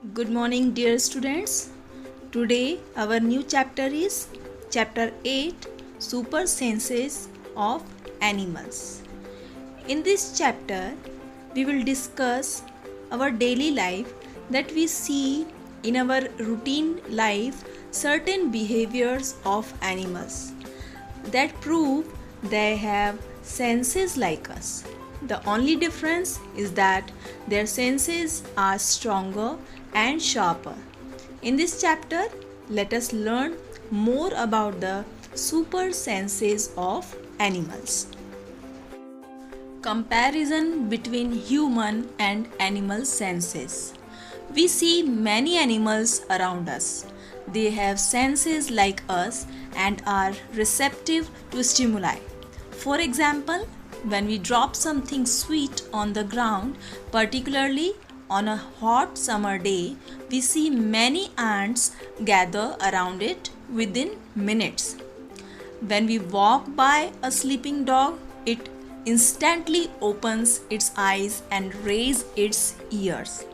Good morning, dear students. Today, our new chapter is Chapter 8 Super Senses of Animals. In this chapter, we will discuss our daily life that we see in our routine life certain behaviors of animals that prove they have senses like us. The only difference is that their senses are stronger and sharper. In this chapter, let us learn more about the super senses of animals. Comparison between human and animal senses. We see many animals around us. They have senses like us and are receptive to stimuli. For example, when we drop something sweet on the ground, particularly on a hot summer day, we see many ants gather around it within minutes. When we walk by a sleeping dog, it instantly opens its eyes and raises its ears.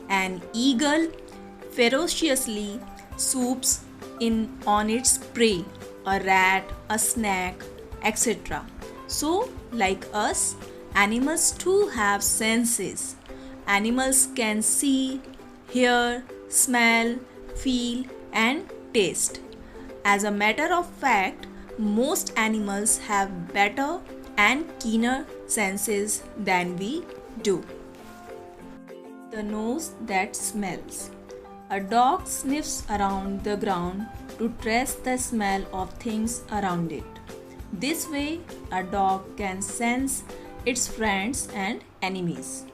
An eagle ferociously swoops in on its prey, a rat, a snake, etc. So, like us, animals too have senses. Animals can see, hear, smell, feel, and taste. As a matter of fact, most animals have better and keener senses than we do. The nose that smells. A dog sniffs around the ground to trace the smell of things around it. This way, a dog can sense its friends and enemies.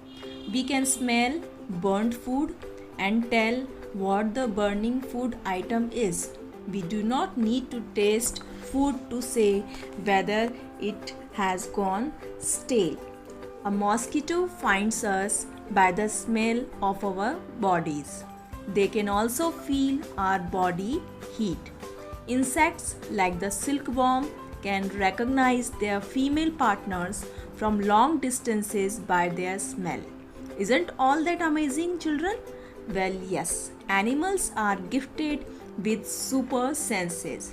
We can smell burnt food and tell what the burning food item is. We do not need to taste food to say whether it has gone stale. A mosquito finds us by the smell of our bodies. They can also feel our body heat. Insects like the silkworm can recognize their female partners from long distances by their smell. Isn't all that amazing, children? Well, yes, animals are gifted with super senses.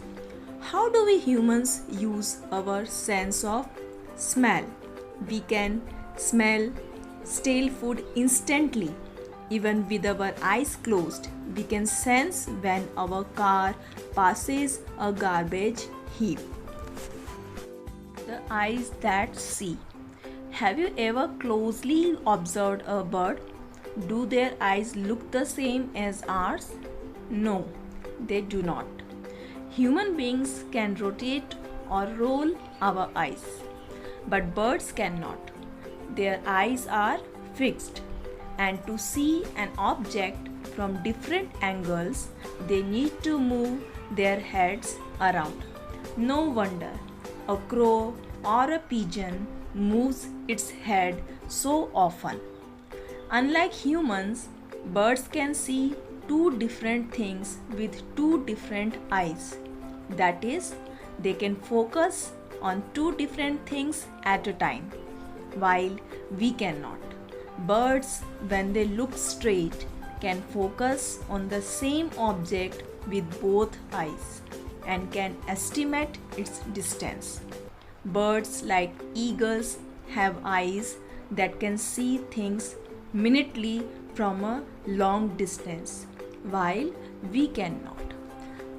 How do we humans use our sense of smell? We can smell stale food instantly. Even with our eyes closed, we can sense when our car passes a garbage heap. The eyes that see. Have you ever closely observed a bird? Do their eyes look the same as ours? No, they do not. Human beings can rotate or roll our eyes, but birds cannot. Their eyes are fixed, and to see an object from different angles, they need to move their heads around. No wonder a crow or a pigeon moves its head so often. Unlike humans, birds can see two different things with two different eyes. That is, they can focus on two different things at a time, while we cannot. Birds, when they look straight, can focus on the same object with both eyes and can estimate its distance. Birds like eagles have eyes that can see things minutely from a long distance, while we cannot.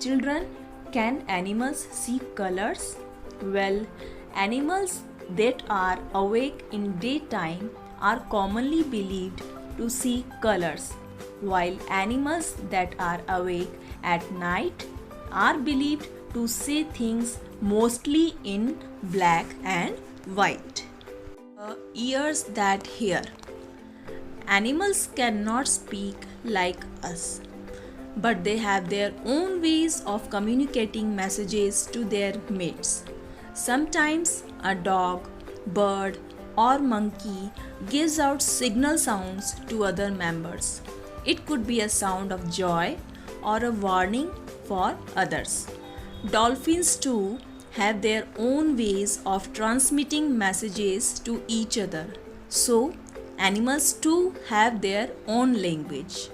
Children, can animals see colors? Well, animals that are awake in daytime are commonly believed to see colors, while animals that are awake at night are believed to see things mostly in black and white. Ears that hear. Animals cannot speak like us, but they have their own ways of communicating messages to their mates. Sometimes a dog, bird, or monkey gives out signal sounds to other members. It could be a sound of joy or a warning for others. Dolphins too have their own ways of transmitting messages to each other. So, animals too have their own language.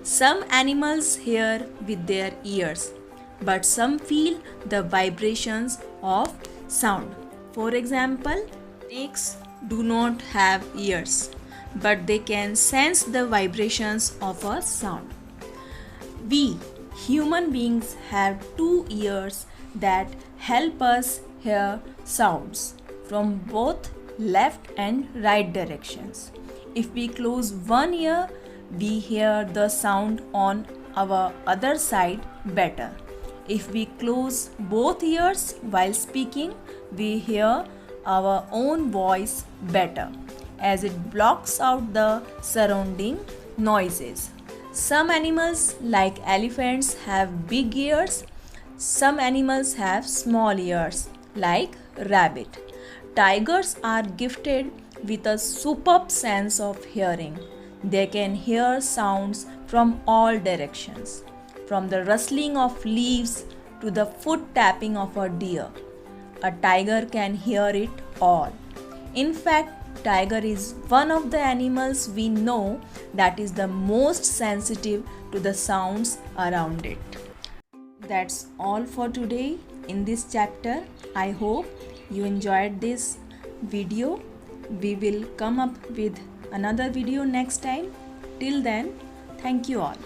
Some animals hear with their ears, but some feel the vibrations of sound. For example, snakes do not have ears, but they can sense the vibrations of a sound. We human beings have two ears that help us hear sounds from both left and right directions. If we close one ear, we hear the sound on our other side better. If we close both ears while speaking, we hear our own voice better as it blocks out the surrounding noises. Some animals, like elephants, have big ears. Some animals have small ears, like rabbit. Tigers are gifted with a superb sense of hearing. They can hear sounds from all directions, from the rustling of leaves to the foot tapping of a deer. A tiger can hear it all. In fact, tiger is one of the animals we know that is the most sensitive to the sounds around it. That's all for today in this chapter. I hope you enjoyed this video. We will come up with another video next time. Till then, thank you all.